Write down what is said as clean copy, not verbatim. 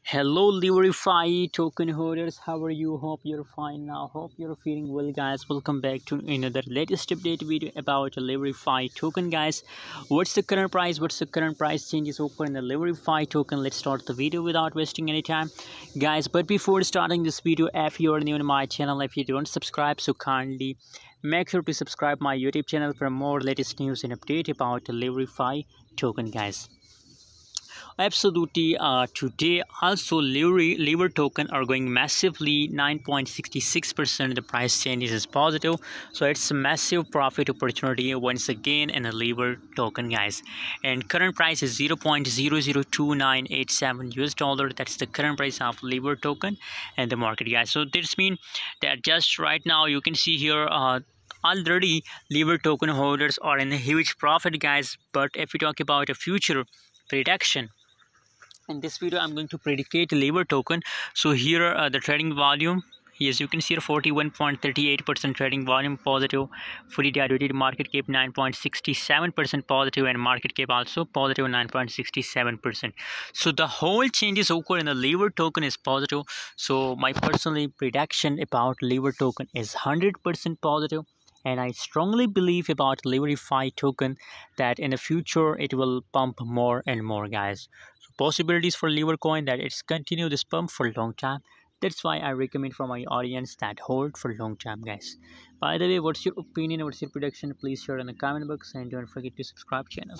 Hello LeverFi token holders, how are you? Hope you're fine now. Hope you're feeling well, guys. Welcome back to another latest update video about LeverFi token, guys. What's the current price? What's the current price changes over in the LeverFi token? Let's start the video without wasting any time, guys. But before starting this video, if you're new to my channel, if you don't subscribe, so kindly make sure to subscribe my YouTube channel for more latest news and update about the LeverFi token, guys. Absolutely. Today also lever token are going massively 9.66%. The price changes is positive, so it's a massive profit opportunity once again in a lever token, guys. And current price is 0.002987 US dollar. That's the current price of lever token and the market, guys. So this means that just right now you can see here already lever token holders are in a huge profit, guys. But if we talk about a future prediction, in this video I'm going to predicate lever token. So here the trading volume, yes, you can see 41.38% trading volume positive, fully diluted market cap 9.67% positive, and market cap also positive 9.67%. so the whole changes occur in the lever token is positive. So my personal prediction about lever token is 100% positive, and I strongly believe about LeverFi token that in the future it will pump more and more, guys. So possibilities for lever coin that it's continue this pump for a long time. That's why I recommend for my audience that hold for long time, guys. By the way, what's your opinion? What's your prediction? Please share in the comment box, and don't forget to subscribe channel.